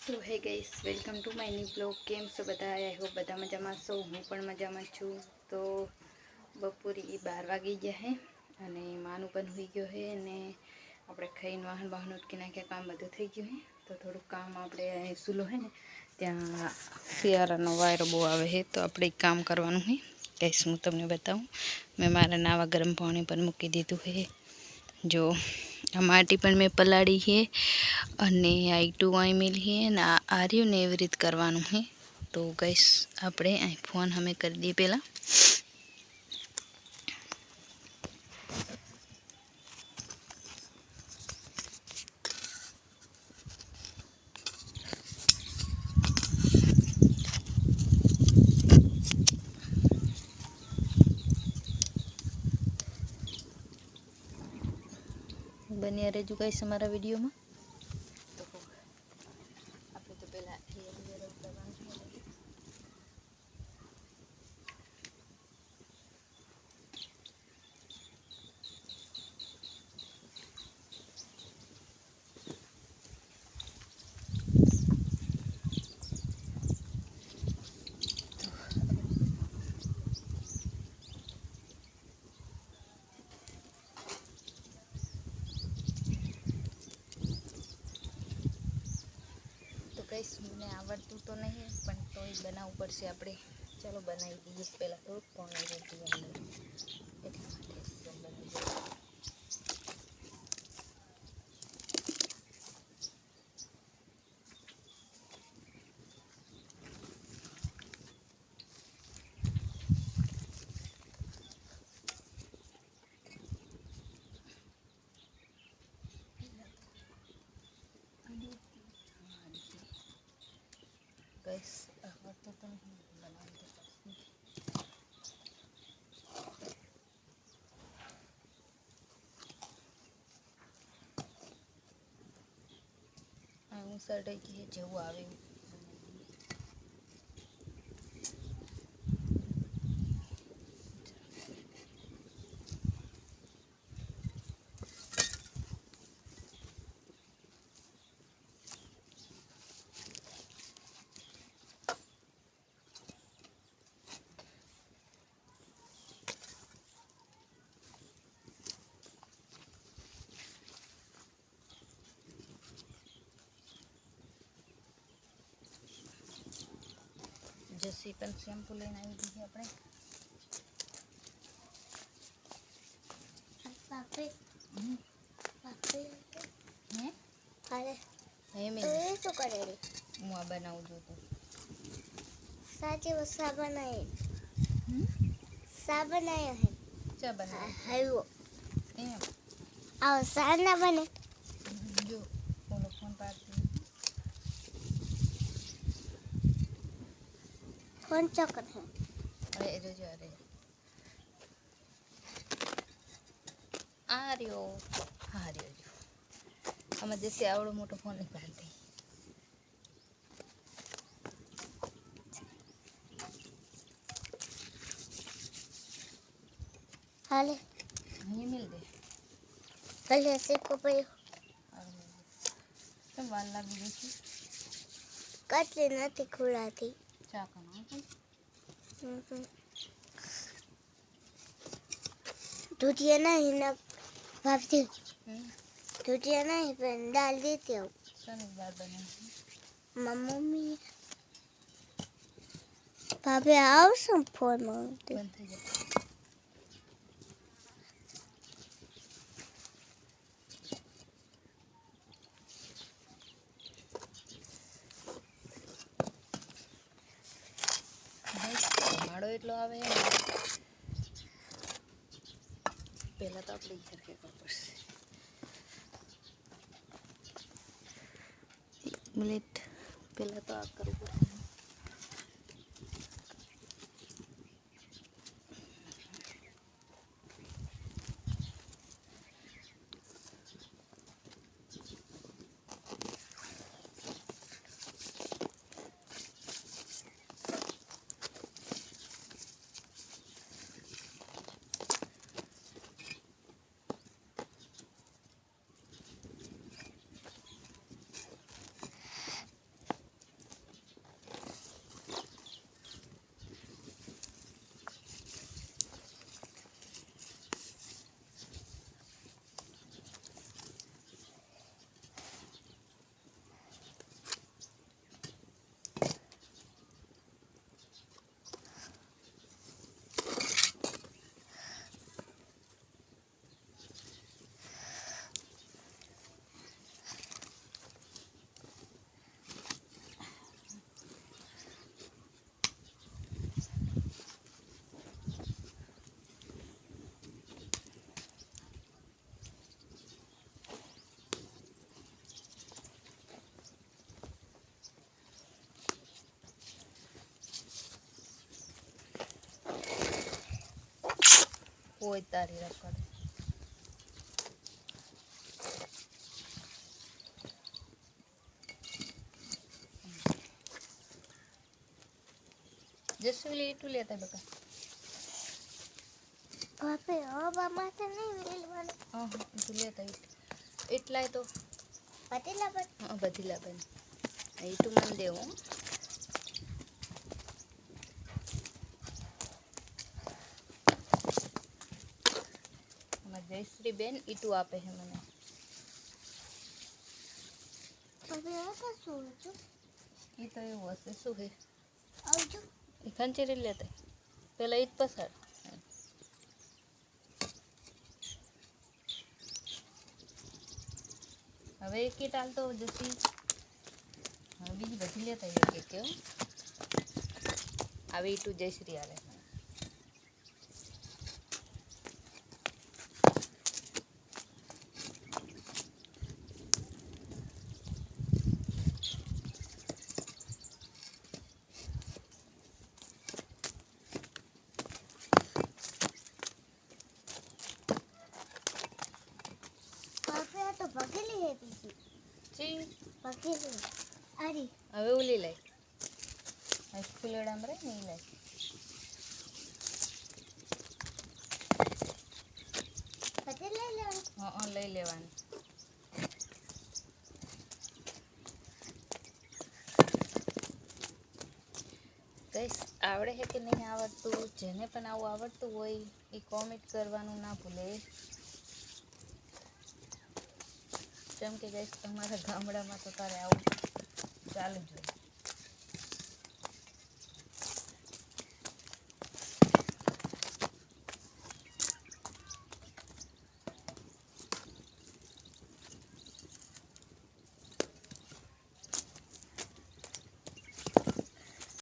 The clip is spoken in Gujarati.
સો હે guys, welcome to my new blog. કેમ છો બધા? આઈ હોપ બધા મજામાં છો. હું પણ મજામાં છું. તો બપોરે 12 વાગી ગયા હે અને માનું પણ હોઈ ગયો હે અને આપણે ખાઈને વાહન ઉટકી નાખ્યા, કામ બધું થઈ ગયું હે. તો થોડુંક કામ આપણે સૂલો હે ને ત્યાં શિયાળાનો વાયરો બહુ આવે છે, તો આપણે કામ કરવાનું હે. ગાઈસ હું તમને બતાવું, મેં મારા નાવા ગરમ પાણી પર મૂકી દીધું હે. જો આ માટી પણ મેં પલાળી છે અને આઈટું વાઈ મેલી છે અને આ રહ્યું ને એવી રીતે કરવાનું છે. તો ગાઈસ આપણે અહીં ફોન અમે કરી દઈએ પહેલાં. બન્યા રહેજો ગાઈસ અમારા વિડીયોમાં. તો આપણે તો પહેલાં કરવાનું છે. ગાઈસ મને આવડતું તો નહીં, પણ તોય બનાવવું પડશે આપણે. ચાલો બનાવી દઈએ. પહેલાં થોડુંક પાણી રેડી અંદર, એટલા માટે બનાવી દઈએ. ગાઈસ આવડતું તો નહીં, બનાવવું તો પડશે. હું સડાઈ ગઈ જેવું આવે એવું. જસી પણ શેમ્પુ લઈને આવી દીધી આપણે. હું આ બનાવું છું તો સાચે वो सा बनाए है ચા બનાવ है वो એમ. और सा ना बने જો ઓલો ફોન પાડતી कौन चक्कर है અરે જોજો. અરે આ રહ્યો, હા રહ્યો. જો આમાં જશે આવડો મોટો ફોન નહીં પાડતી. हाले અહીં મિલ દે. कल ऐसे को पे કેમ વાર લાગી ગઈ છે? कट लेना थी खुला थी ચા કરવાનું दूधिया नहीं ना भाभी दूधिया नहीं पर डाल देती हूँ ચાની દાળ બનાવી. मम्मी भाभी आओ सम फोन मांगते બંધ થઈ જાય. માળો એટલો આવે પહેલાં તો આપણે યાર ફેંકવા પડશે. એક મિનિટ પહેલાં તો આ કરવું પડશે. કોઈ તારી રખડ જસવી એટલું લેતા બકા હવે હવા માટે નહીં મેલવાનું. હા હા એટલું લેતા એટલાય તો પટેલા પર હા બધી લાગે એ તું મને દેવું જયશ્રી બેન ઈટું આપે છે મને હવે આ શું છું એ તો એવું હશે શું હે આવજો. એ ખંચેરી લેતા પેલા ઈ જ પસાર હવે એક કીટ હાલતો જસી હવે બીજી બધી લેતા એક એક કેવું આવી ઈટું જયશ્રી હાલે હવે આ તો ભગેલી હે પીછી ચી ભગેલી અરે હવે ઓલી લાય આ ફૂલેડામાં રહે ને એ લાય પટેલ લઈ લેવાનું. હા લઈ લેવાની કઈશ આવડે છે કે નહીં આવડતું જેને પણ આવું આવડતું હોય એ કોમેન્ટ કરવાનું ના ભૂલે જેમ કે કઈશ તમારા ગામડામાં તો તારે આવું ચાલુ જ હોય